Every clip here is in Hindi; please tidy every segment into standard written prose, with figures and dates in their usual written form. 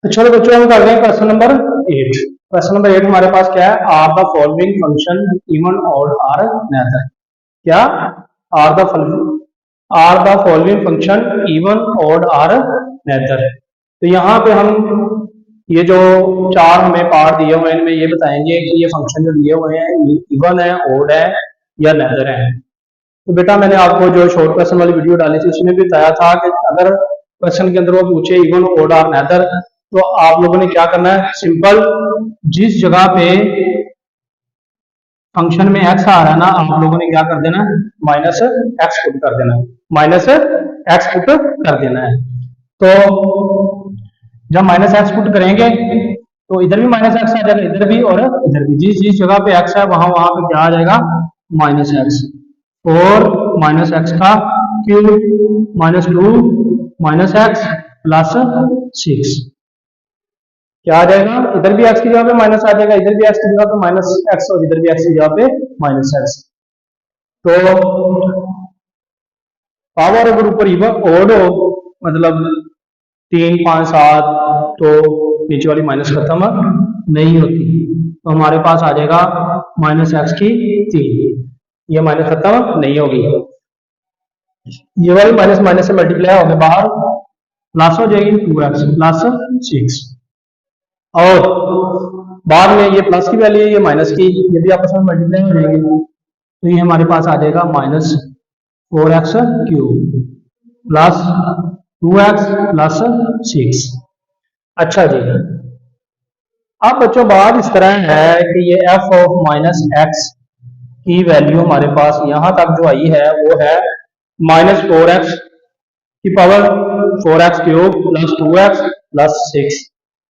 तो चलो बच्चों हम कर रहे हैं क्वेश्चन नंबर 8। क्वेश्चन नंबर 8 हमारे पास क्या है, are the following function even odd are neither. क्या are the following function even odd are neither. तो यहाँ पे हम ये जो चार हमें पार्ट दिए हुए हैं इनमें ये बताएंगे कि ये फंक्शन जो दिए हुए हैं इवन है, ऑड है या नेदर है। तो बेटा मैंने आपको जो शॉर्ट क्वेश्चन वाली वीडियो डाली थी उसमें भी बताया था कि अगर क्वेश्चन के अंदर वो पूछे इवन ऑड आर नेदर तो आप लोगों ने क्या करना है, सिंपल जिस जगह पे फंक्शन में एक्स आ रहा है ना आप लोगों ने क्या कर देना है, माइनस एक्स पुट कर देना है, माइनस एक्स पुट कर देना है। तो जब माइनस एक्स पुट करेंगे तो इधर भी माइनस एक्स आ जाएगा, इधर भी और इधर भी, जिस जिस जगह पे एक्स है वहां वहां पे क्या आ जाएगा, माइनस एक्स। और माइनस एक्स का cube minus 2 minus x plus 6 क्या आ जाएगा, इधर भी एक्स की जगह पे माइनस आ जाएगा, इधर भी एक्स की जगह पे माइनस एक्स और इधर भी एक्स की जगह पे माइनस एक्स। तो पावर अगर ऊपर इवन ओड हो मतलब 3 5 7 तो नीचे वाली माइनस खत्म नहीं होती, तो हमारे पास आ जाएगा माइनस एक्स की 3, ये माइनस खत्म नहीं होगी, ये वाली माइनस माइनस से मल्टीप्लाई होकर बाहर प्लस हो जाएगी 2x प्लस 6 और बाद में ये प्लस की वैल्यू है ये माइनस की, ये भी आपस में मल्टीप्लाई हो जाएंगे तो ये हमारे पास आ जाएगा minus 4x cube plus 2x plus 6। अच्छा जी, अब बच्चों बात इस तरह है कि ये f ऑफ माइनस एक्स की वैल्यू हमारे पास यहां तक जो आई है वो है माइनस 4x की power 4x cube plus 2x plus 6,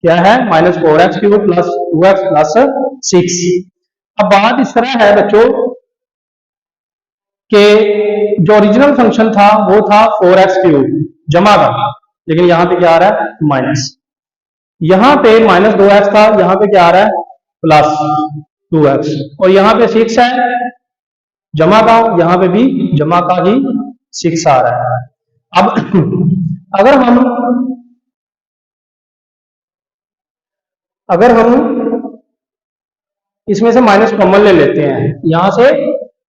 क्या है minus 4x cube plus 2x plus 6। अब बात इस तरह है बच्चों कि जो ओरिजिनल फंक्शन था वो था 4x क्यूब जमा का, लेकिन यहां पे क्या आ रहा है माइनस, यहां पे माइनस 2x था, यहां पे क्या आ रहा है प्लस 2x और यहां पे 6 है जमा का, यहां पे भी जमा का ही 6 आ रहा है। अब अगर हम इसमें से माइनस कॉमन ले लेते हैं, यहां से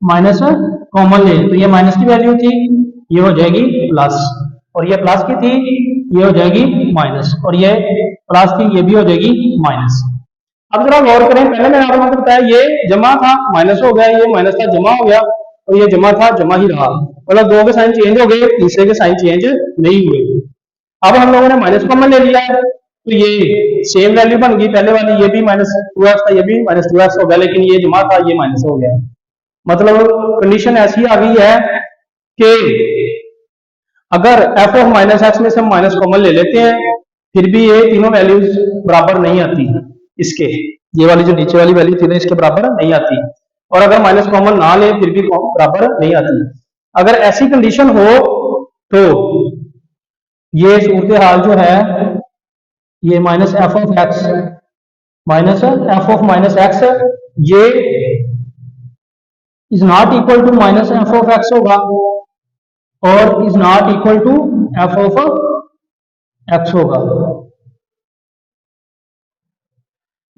माइनस कॉमन ले तो ये माइनस की वैल्यू थी ये हो जाएगी प्लस और ये प्लस की थी ये हो जाएगी माइनस और ये प्लस थी ये भी हो जाएगी माइनस। अब जरा गौर करें, पहले मैंने आप लोगों को बताया ये जमा था माइनस हो गया, ये माइनस था जमा हो गया और ये जमा था जमा ही रहा, मतलब दो के साइन चेंज हो गए तीसरे के साइन चेंज नहीं हुए। अब हम लोगों ने माइनस कॉमन ले लिया है तो ये सेम वैल्यू बन गई पहले वाली, ये भी माइनस 2x था ये भी माइनस 2x हो गया, लेकिन ये जमा था ये माइनस हो गया। मतलब कंडीशन ऐसी आ गई है कि अगर f ऑफ माइनस एक्स में से हम माइनस कॉमन ले लेते हैं फिर भी ये तीनों वैल्यूज बराबर नहीं आती इसके, ये वाली जो नीचे वाली वैल्यू थी ना इसके बराबर नहीं आती, और अगर माइनस कॉमन ना ले फिर भी बराबर नहीं आती। अगर ऐसी कंडीशन हो तो ये सूरत हाल जो है ये minus f of x minus f of minus x ये is not equal to minus f of x होगा और is not equal to f of x होगा।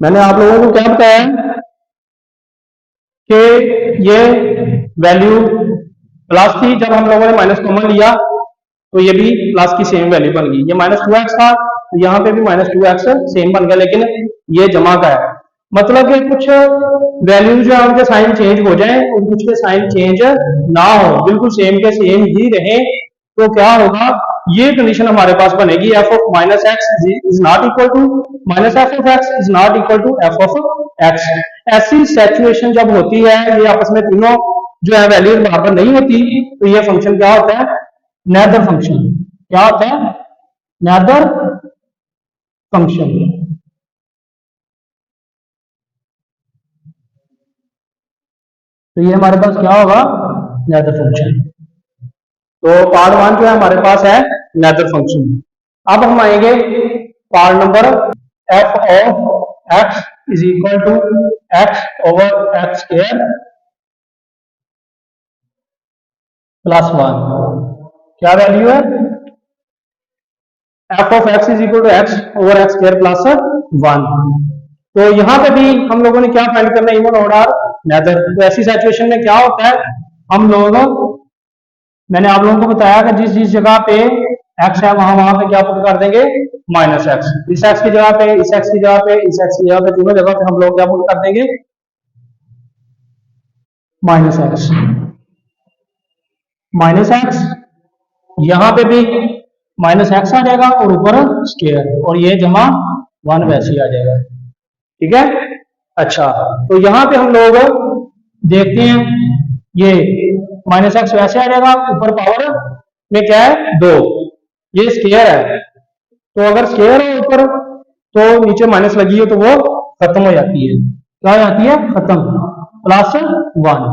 मैंने आप लोगों को क्या बताया कि ये वैल्यू प्लस थी, जब हम लोगों ने माइनस कॉमन लिया तो ये भी प्लस की सेम वैल्यू बन गई, ये माइनस 2x था तो यहाँ पे भी माइनस 2x सेम बन गया, लेकिन ये जमा का है, मतलब कि कुछ वैल्यूज जो है उनके साइन चेंज हो जाए और कुछ के साइन चेंज ना हो, बिल्कुल सेम के सेम ही रहे, तो क्या होगा ये कंडीशन हमारे पास बनेगी f of minus x is not equal to minus f of x is not equal to f of x. ऐसी सिचुएशन जब होती है ये आपस में तीनों जो है वैल्यूज बराबर नहीं होती तो ये फंक्शन क्या होता है, नेदर फंक्शन। क्या होता है, नेदर फंक्शन। तो ये हमारे पास क्या होगा, नेदर फंक्शन। तो पार्ट 1 जो है हमारे पास है नेदर फंक्शन। अब हम आएंगे part number f of x is equal to x over x square plus 1, क्या वैल्यू है f of x is equal to x over x square plus 1। तो यहाँ पे भी हम लोगों ने क्या फाइंड करना है, इवन ऑड आर नेदर। तो ऐसी सिचुएशन में क्या होता है, हम लोग, मैंने आप लोगों को बताया कि जिस जिस जगह पे एक्स है वहां वहां पे क्या पुट कर देंगे, माइनस एक्स। इस एक्स की जगह पे, इस एक्स की जगह पे, इस एक्स की जगह पे, तीनों जगह पे हम लोग क्या पुट कर देंगे, माइनस एक्स। माइनस एक्स, यहां पे भी माइनस एक्स आ जाएगा और ऊपर स्क्वायर, और ये जमा 1 वैसे ही आ जाएगा। ठीक है, अच्छा। तो यहां पे हम लोग देखते हैं, ये माइनस एक्स वैसे आ जाएगा, ऊपर पावर में क्या है 2, ये स्क्वायर है। तो अगर स्क्वायर है ऊपर तो नीचे माइनस लगी हो तो वो खत्म हो जाती है, क्या हो जाती है, खत्म, प्लस 1।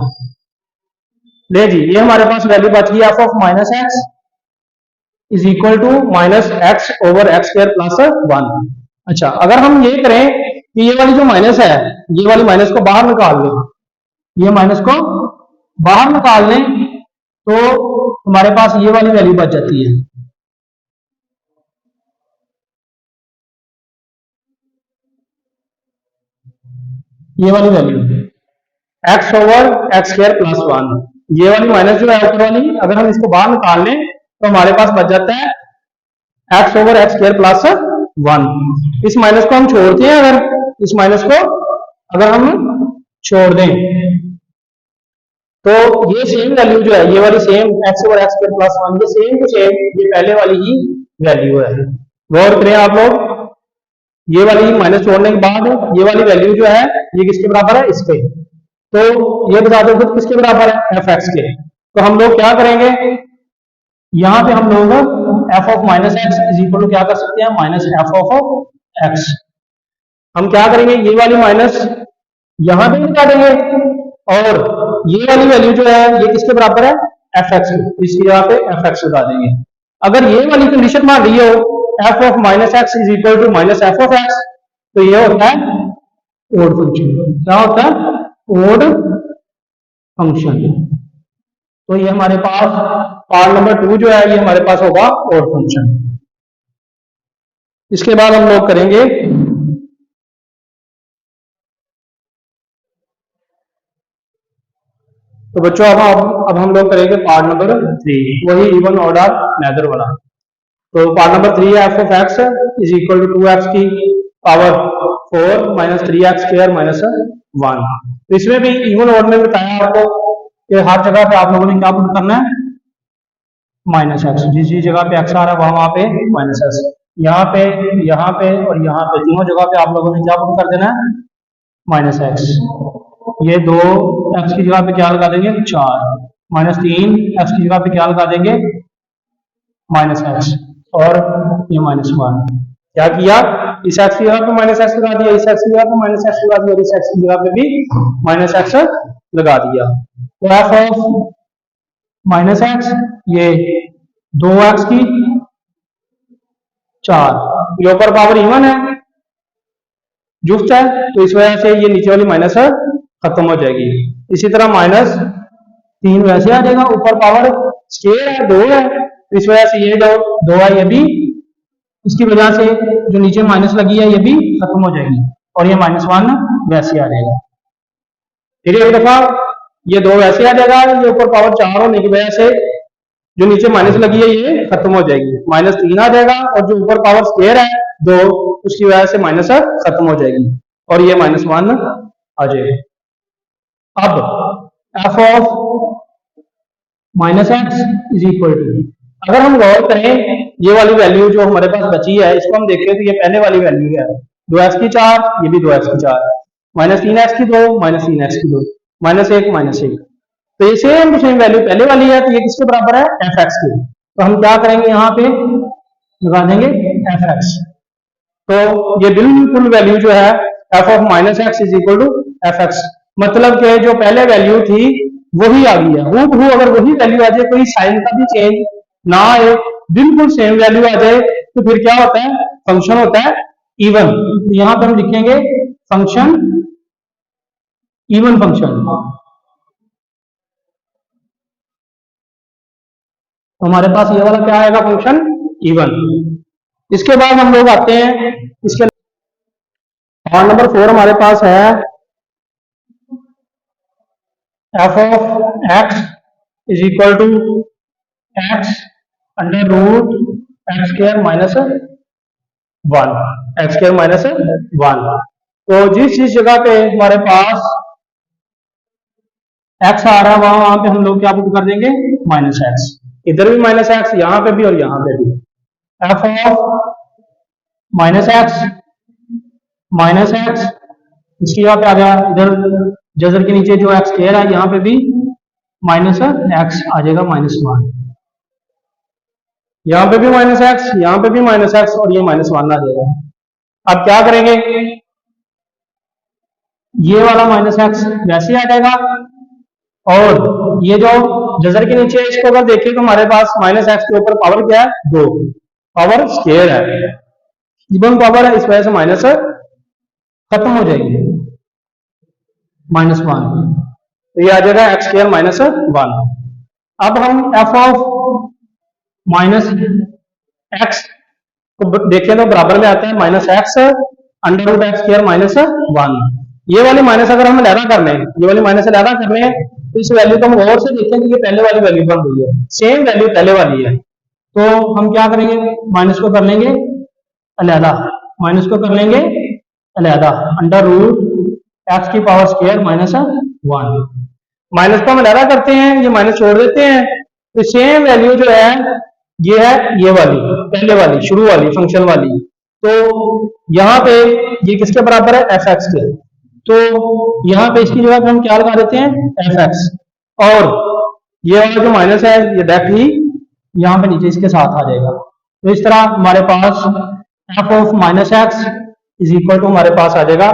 ले जी, ये हमारे पास वैल्यू बच गई f of minus x is equal to minus x over x square plus 1। अच्छा, अगर हम ये करें कि ये वाली जो माइनस है, ये वाली माइनस को बाहर निकाल लें, ये माइनस को बाहर निकाल लें तो हमारे पास ये वाली वैल्यू बच जाती है। ये वाली value x over x square plus 1, ये वाली माइनस जो है ऊपर वाली, अगर हम इसको बाहर निकाल लें तो हमारे पास बच जाता है x over x square plus 1। इस माइनस को हम छोड़ते हैं, अगर इस माइनस को अगर हम छोड़ दें तो ये सेम वैल्यू जो है, ये वाली same x over x square plus 1, ये सेम टू सेम ये पहले वाली ही वैल्यू है। गौर करें आप लोग, ये वाली माइनस छोड़ने के बाद ये वाली वैल्यू जो है ये किसके बराबर है, इसके। तो ये बता दो खुद किसके बराबर है, एफ एक्स के। तो हम लोग क्या करेंगे, यहां पे हम लोग f of minus x is equal to क्या कर सकते हैं, माइनस एफ ऑफ एक्स। हम क्या करेंगे, ये वाली माइनस यहां पे लगा देंगे और ये वाली वैल्यू जो है ये किसके बराबर है, एफ एक्स, इसकी जगह पे एफ एक्स लगा देंगे। अगर ये वाली कंडीशन मान ली हो f of minus x is equal to minus f of x, तो ये होता है ओड फंक्शन। क्या होता है, ओड फंक्शन। तो ये हमारे पास पार्ट नंबर 2 जो है ये हमारे पास होगा ओड फंक्शन। इसके बाद हम लोग करेंगे तो बच्चों अब हम लोग करेंगे पार्ट नंबर 3, वही इवन ऑर्डर नेदर वाला। तो पार्ट नंबर 3 है f of x is equal to 2x की power 4 minus 3x square minus 1। तो इसमें भी इवन ऑर्डर में बताया आपको कि हर जगह पे आप लोगों ने क्या पुट करना है, माइनस एक्स। जिस जिस जगह पे एक्स आ रहा है वहां पे माइनस एक्स, यहाँ पे और यहाँ पे तीनों जगह पे आप लोगों ने क्या पुट कर देना है, माइनस एक्स। ये 2 एक्स की जगह पे क्या लगा देंगे, 4, माइनस 3 एक्स की जगह पे क्या लगा देंगे, माइनस एक्स, और ये माइनस 1। क्या किया, इस एक्स की जगह पे माइनस एक्स लगा दिया, इस एक्स की जगह पे माइनस एक्स लगा दिया, इस एक्स की जगह पे भी माइनस एक्स लगा दिया। तो एफ ऑफ माइनस एक्स, ये 2x की 4, ये ऊपर पावर इवन है, जुस्त है, तो इस वजह से ये नीचे वाली माइनस खत्म हो जाएगी। इसी तरह माइनस 3 वैसे आ जाएगा, ऊपर पावर स्क्वायर है 2 है, तो इस वजह से ये जो 2 है ये भी, इसकी वजह से जो नीचे माइनस लगी है ये भी खत्म हो जाएगी और ये माइनस 1 वैसे आ जाएगा। फिर एक दफा ये 2 वैसे आ जाएगा, ये ऊपर पावर 4 होने की वजह से जो नीचे माइनस लगी है ये खत्म हो जाएगी, माइनस 3 आ जाएगा, और जो ऊपर पावर स्क्वायर है 2 उसकी वजह से माइनस खत्म हो जाएगी और ये माइनस 1 आ जाएगा। अब f of minus x is equal to, अगर हम गौर करें ये वाली वैल्यू जो हमारे पास बची है इसको हम देखें तो ये पहले वाली वैल्यू है 2x की 4, ये भी 2x की 4, माइनस 3x की 2, माइनस 3x की 2, माइनस 1 माइनस 1। तो ये सेम टू सेम वैल्यू पहले वाली है, तो ये किसके बराबर है, एफ एक्स के। तो हम क्या करेंगे, यहाँ पे लगा देंगे एफ एक्स। तो ये बिल्कुल वैल्यू जो है f of minus x is equal to f x, मतलब कि जो पहले वैल्यू थी वही आ गई है हूबहू। अगर वही वैल्यू आ जाए, कोई साइन का भी चेंज ना आए, बिल्कुल सेम वैल्यू आ जाए, तो फिर क्या होता है, फंक्शन होता है इवन। तो यहां पर हम लिखेंगे फंक्शन इवन फंक्शन। हमारे पास ये वाला क्या आएगा, फंक्शन इवन। इसके बाद हम लोग आते हैं इसके पार्ट नंबर 4 हमारे पास है f of x is equal to x under root x square minus 1, x square minus 1। तो जिस जगह पे हमारे पास एक्स आ रहा है वहां पे हम लोग क्या पुट कर देंगे, माइनस एक्स। इधर भी माइनस एक्स, यहां पे भी और यहां पे भी। एफ ऑफ माइनस एक्स इसकी यहाँ पे आ गया, इधर जजर के नीचे जो एक्स स्क्वायर है यहाँ पे भी माइनस एक्स आ जाएगा -1। यहाँ पे भी माइनस एक्स, यहाँ पे भी माइनस एक्स और ये -1 आ जाएगा। अब क्या करेंगे, ये वाला माइनस एक्स वैसे ही आ जाएगा और ये जो जजर के नीचे इसको अगर देखें तो हमारे पास माइनस एक्स के ऊपर पावर क्या है, 2, पावर स्क्वायर है, इवन पावर है, इस वजह से माइनस खत्म हो जाएगी, -1। तो ये आ जाएगा एक्स स्क्वायर -1। अब हम एफ ऑफ माइनस एक्स को देखें तो बराबर में आता है -x under root x square -1। ये वाली माइनस अगर हम अलहदा कर लें, ये वाली माइनस अलहदा कर लें तो इस वैल्यू को हम गौर से देखें कि ये पहले वाली वैल्यू बन रही है, सेम वैल्यू पहले वाली है। तो हम क्या करेंगे, माइनस को कर लेंगे अलहदा, माइनस को कर लेंगे अलहदा, अंडर रूट एक्स की पावर स्क्वायर -1। माइनस को हम अलहदा करते हैं, ये माइनस छोड़ देते हैं, तो सेम वैल्यू जो है ये है ये वाली, पहले वाली शुरू वाली फंक्शन वाली। तो यहाँ पे ये किसके बराबर है, एफ एक्स के। तो यहाँ पे इसकी जगह पे हम क्या लगा देते हैं, एफ एक्स, और ये वाला जो माइनस है ये डायरेक्ट ही यहाँ पे नीचे इसके साथ आ जाएगा। तो इस तरह हमारे पास f of minus x is equal to हमारे पास आ जाएगा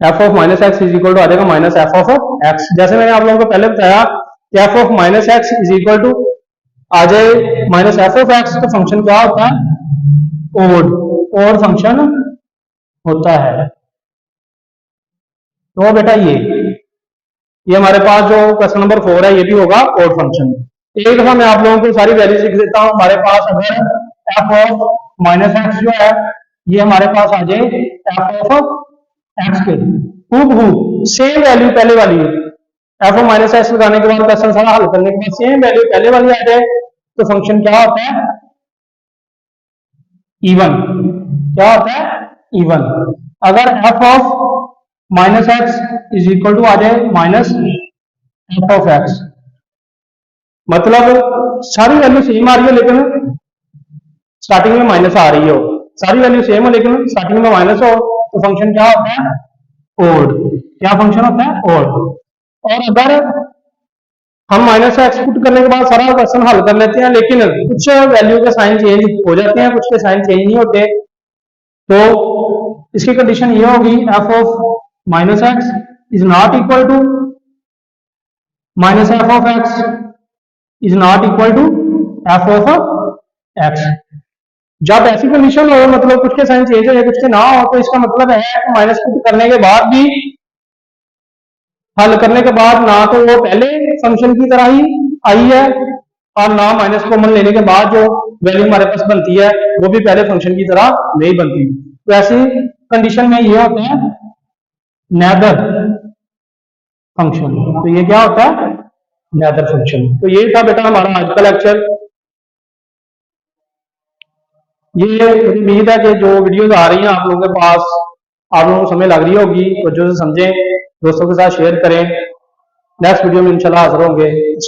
f of minus x is equal to आ जाएगा माइनस एफ ऑफ एक्स। जैसे मैंने आप लोगों को पहले बताया कि f of minus x is equal to आ जाए माइनस एफ ऑफ एक्स, तो फंक्शन क्या होता है, ओड फंक्शन होता है। तो बेटा ये हमारे पास जो क्वेश्चन नंबर 4 है ये भी होगा ओड फंक्शन। एक दफा मैं आप लोगों को सारी वैल्यूज लिख देता हूं। हमारे पास अगर एफ ऑफ माइनस एक्स जो है ये हमारे पास आ जाए एफ ऑफ एक्स के हूबहू सेम वैल्यू पहले वाली है, एफ ऑफ माइनस एक्स लगाने के बाद क्वेश्चन सारा हल करने के बाद सेम वैल्यू पहले वाली आ जाए तो फंक्शन क्या होता है, इवन। क्या होता है, इवन। अगर f of minus x is equal to आ जाए माइनस एफ ऑफ एक्स, मतलब सारी वैल्यू सेम आ रही है लेकिन स्टार्टिंग में माइनस आ रही हो, सारी वैल्यू सेम हो लेकिन स्टार्टिंग में माइनस हो, तो फंक्शन क्या होता है, ओड। क्या फंक्शन होता है, ओड। और अगर हम माइनस एक्स पुट करने के बाद सारा क्वेश्चन हल कर लेते हैं लेकिन कुछ वैल्यू के साइन चेंज हो जाते हैं, कुछ के साइन चेंज नहीं होते, तो इसकी कंडीशन ये होगी f of minus x is not equal to minus f of x is not equal to f of x. जब ऐसी कंडीशन हो, मतलब कुछ के साइन चेंज हो या कुछ के ना हो, तो इसका मतलब है कि माइनस पुट करने के बाद भी, हल करने के बाद ना तो वो पहले फंक्शन की तरह ही आई है और ना माइनस कॉमन लेने के बाद जो वैल्यू हमारे पास बनती है वो भी पहले फंक्शन की तरह नहीं बनती। तो ऐसी कंडीशन में ये होता है नेदर फंक्शन। तो ये क्या होता है, नेदर फंक्शन। तो ये था बेटा हमारा आज का लेक्चर। ये उम्मीद है कि जो वीडियोस आ रही हैं आप लोगों के पास, आप लोगों को समझ लग रही होगी, तो जो समझें दोस्तों के साथ शेयर करें। नेक्स्ट वीडियो में इंशाल्लाह हाजिर होंगे।